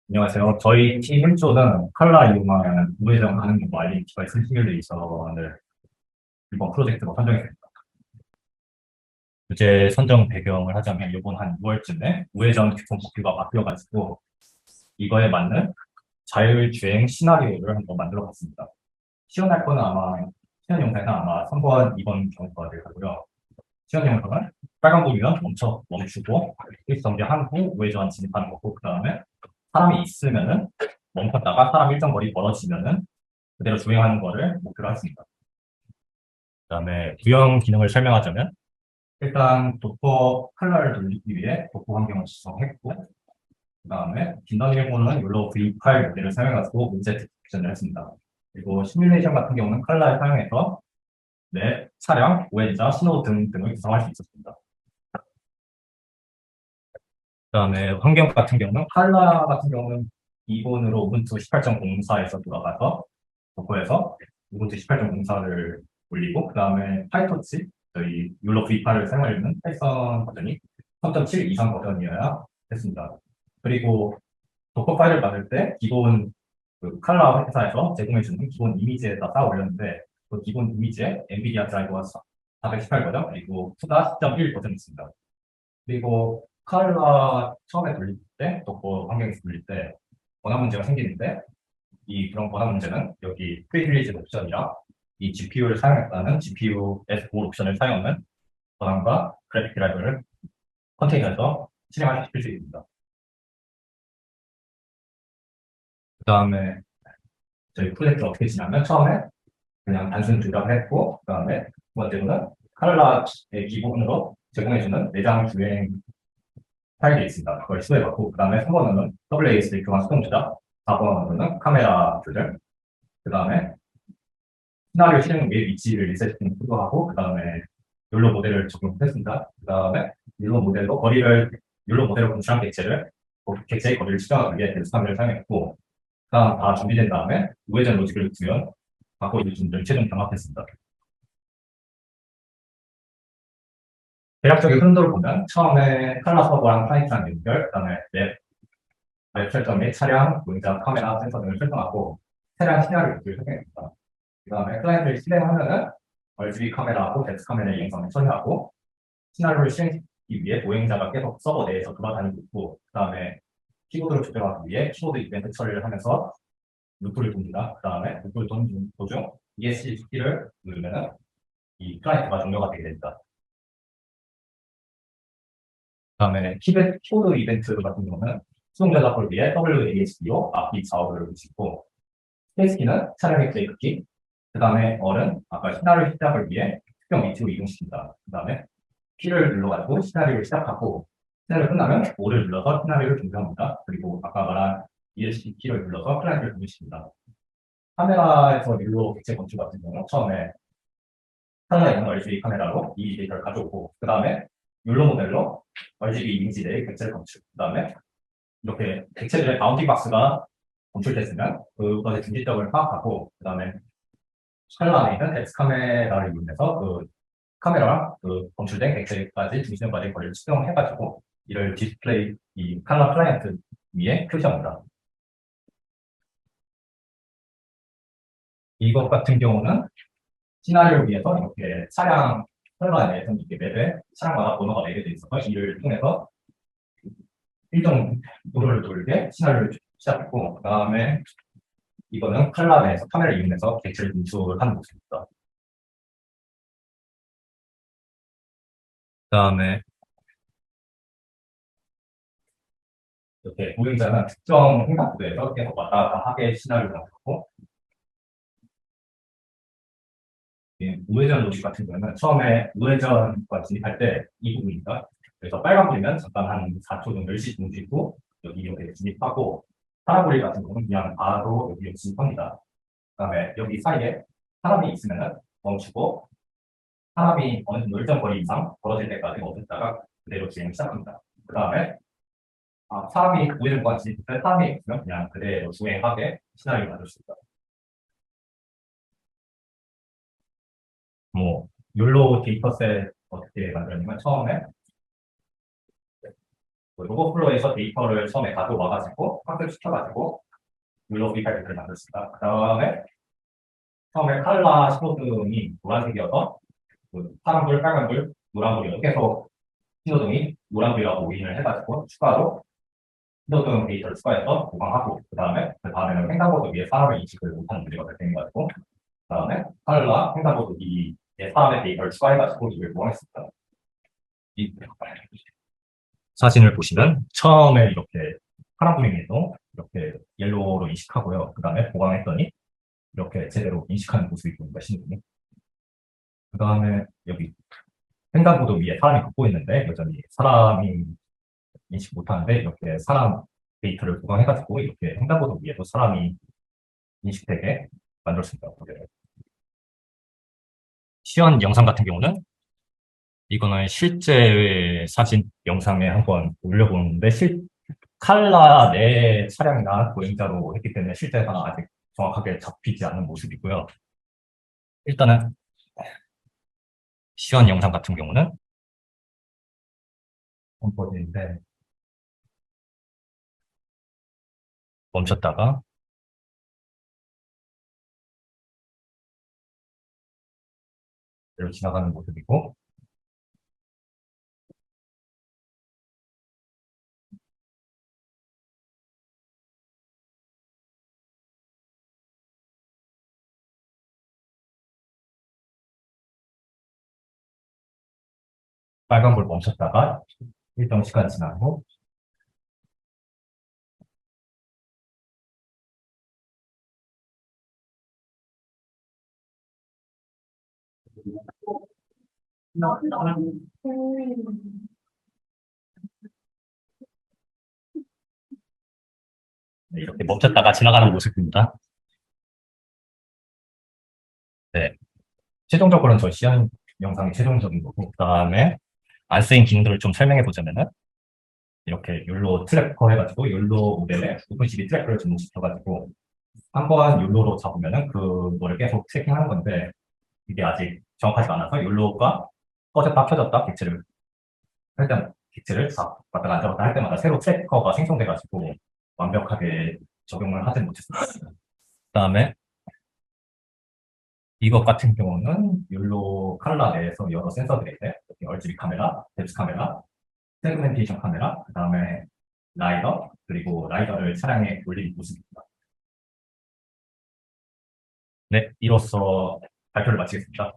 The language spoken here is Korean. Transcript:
안녕하세요. 저희 팀 1조는 칼라 이용한 우회전 가능 정보 알림 디바이스 시뮬레이션을 이번 프로젝트로 선정했습니다. 주제 선정 배경을 하자면 이번 한 6월쯤에 우회전 교통법규가 바뀌어가지고 이거에 맞는 자율주행 시나리오를 한번 만들어 봤습니다. 시연할 거는 아마 시연 영상은 아마 3번, 2번 경우가 될 거고요. 시연 영상은 빨간불이면 멈추고 1점 한 후 우회전 진입하는 거고 그 다음에 사람이 있으면은 멈췄다가 사람 일정 거리 멀어지면은 그대로 주행하는 거를 목표로 했습니다. 그다음에 구형 기능을 설명하자면 일단 도커 컬러를 돌리기 위해 도커 환경을 지정했고 그다음에 빈던 일부는 율로 V8 모델을 사용해가지고 문제 디텍션을 했습니다. 그리고 시뮬레이션 같은 경우는 컬러를 사용해서 내 차량, 우회전자, 신호등 등을 구성할 수 있었습니다. 그다음에 환경 같은 경우는 칼라 같은 경우는 기본으로 우분투 18.04에서 돌아가서 도커에서 우분투 18.04를 올리고 그다음에 파이터치 저희 율로 V8을 사용하려는 파이썬 버전이 3.7 이상 버전이어야 했습니다. 그리고 도커 파일을 만들 때 기본 그 칼라 회사에서 제공해주는 기본 이미지에다 쌓아 올렸는데 그 기본 이미지에 엔비디아 드라이버가 418 버전 그리고 푸다 10.1 버전이 있습니다. 그리고 칼라 처음에 돌릴 때, 또 환경에서 돌릴 때 번화 문제가 생기는데 그런 번화 문제는 여기 프리빌리지 옵션이랑 이 GPU를 사용했다는 GPU S4 옵션을 사용하는 번화과 그래픽 드라이버를 컨테이너에서 실행할 수 있습니다. 그 다음에 저희 프로젝트 어떻게 지냐면 처음에 그냥 단순 조작을 했고 그 다음에 두 번째로는 칼라의 기본으로 제공해주는 내장 주행 파일이 있습니다. 그걸 시도해봤고, 그 다음에 3번은 WASD 교환 수동 조작, 4번은 카메라 조절, 그 다음에 시나리오 실행 위에 위치를 리셋시키는 시도하고, 그 다음에 율로 모델을 적용했습니다. 그 다음에 율로 모델로 분출한 객체의 거리를 측정하기 위해 델스카메를 사용했고, 그 다음 다 준비된 다음에 우회전 로직을 구현, 갖고 있는 준비를 최종 병합했습니다. 대략적인 흐름도를 보면 처음에 칼라 서버랑 클라이트랑 연결, 그 다음에 웹 설정 및 차량, 문자, 카메라, 센서 등을 설정하고 차량 시나리오를 설정했습니다. 그 다음에 클라이언트를 실행하면은 RGB 카메라하고 덱스 카메라의 영상을 처리하고 시나리오를 실행하기 위해 보행자가 계속 서버 내에서 돌아다니고 있고 그 다음에 키보드를 조절하기 위해 키보드 이벤트 처리를 하면서 루프를 돕니다. 그 다음에 루프를 도는 도중 ESC 키를 누르면은 이 클라이언트가 종료가 되게 됩니다. 그다음에 키보드 이벤트 같은 경우는 수동 저작을 위해 WASD로 앞뒤 좌우를 붙이고 스페이스키는 차량의 브레이크키, 그 다음에 R은 아까 시나리오 시작을 위해 특정 위치로 이동시킵니다. 그 다음에 P를 눌러가지고 시나리오를 시작하고 시나리오 끝나면 O를 눌러서 시나리오를 종료합니다. 그리고 아까 말한 ESC 키를 눌러서 클라이언트를 종료시킵니다. 카메라에서 릴로 객체 건축 같은 경우는 처음에 카메라에 있는 RGB 카메라로 이 데이터를 가져오고 그 다음에 율로 모델로 RGB 이미지 내의 객체를 건축 그 다음에 이렇게 객체들의 바운딩 박스가 검출됐으면 그것의 중지점을 파악하고 그 다음에 촬영 안에 있는 X 카메라를 이용해서 그 카메라랑 그 검출된 객체까지 중심까지 거리를 측정해가지고 이를 디스플레이 이 칼라 클라이언트 위에 표시합니다. 이것 같은 경우는 시나리오를 위해서 이렇게 차량 컬러에 대해서 이렇게 맵에 차량마다 번호가 매겨져 있어서 이를 통해서 일정 도로를 돌게 시나리오를 시작했고 그 다음에 이거는 칼라 내에서 카메라를 이용해서 객체를 인출하는 모습입니다. 그 다음에 이렇게 보행자는 특정 횡단보도에서 계속 왔다 갔다 하게 시나리오를 만들고 우회전 로직 같은 경우는 처음에 우회전과 진입할 때 이 부분입니다. 그래서 빨간불이면 잠깐 한 4초 정도 일시 중지고 여기 이렇게 진입하고 파란불이 같은 경우는 그냥 바로 여기 진입합니다. 그다음에 여기 사이에 사람이 있으면 멈추고 사람이 어느 정도 일정 거리 이상 벌어질 때까지 멈췄다가 그대로 진행 시작합니다. 그다음에 사람이 우회전과 진입할 때 사람이 있으면 그냥 그대로 주행하게 시나리오 만들 수 있다. 뭐 욜로 데이터셋 어떻게 만들었냐면 처음에 로봇 플로에서 데이터를 처음에 가져와가지고 학습시켜가지고 율로 프리파일을 만들었습니다. 그 다음에 처음에 칼라 신호등이 노란색이어서 파란불, 빨간불, 노란불이 계속 신호등이 노란불이라고 오인을 해가지고 추가로 신호등 데이터를 추가해서 보강하고 그 다음에는 횡단보도 위에 사람을 인식을 못하는 문제가 발생해가지고 그 다음에 칼라 횡단보도 위에 사람의 데이터를 추가해가지고 이걸 보강했습니다. 이 사진을 보시면 처음에 이렇게 파란불임에도 이렇게 옐로우로 인식하고요. 그 다음에 보강했더니 이렇게 제대로 인식하는 모습이 보입니다. 신호등이. 그 다음에 여기 횡단보도 위에 사람이 걷고 있는데 여전히 사람이 인식 못하는데 이렇게 사람 데이터를 보강해가지고 이렇게 횡단보도 위에도 사람이 인식되게 만들었습니다. 시연 영상 같은 경우는 이거는 실제 사진 영상에 한번 올려보는데 칼라 내 차량이나 보행자로 했기 때문에 실제가 아직 정확하게 잡히지 않은 모습이고요. 일단은 시연 영상 같은 경우는 홈버진인데 멈췄다가 이렇게 지나가는 모습이고 빨간불 멈췄다가 일정 시간 지나고 네, 이렇게 멈췄다가 지나가는 모습입니다. 네, 최종적으로는 저 시연 영상이 최종적인 거고 그 다음에 안 쓰인 기능들을 좀 설명해 보자면은 이렇게 욜로 트래커 해가지고 욜로 모델에 오픈CV 트래커를 접목시켜가지고 한번 욜로로 잡으면은 그거를 계속 체킹하는 건데 이게 아직 정확하지 않아서 욜로가 꺼졌다 켜졌다 객체를 왔다 갔다 할 때마다 새로 트래커가 생성돼가지고 완벽하게 적용을 하지 못했습니다. 그다음에 이것 같은 경우는 욜로 칼라 내에서 여러 센서들이 있어요. RGB 카메라, 뎁스 카메라, 세그멘테이션 카메라, 그 다음에 라이더, 그리고 라이더를 차량에 올린 모습입니다. 네, 이로써 발표를 마치겠습니다.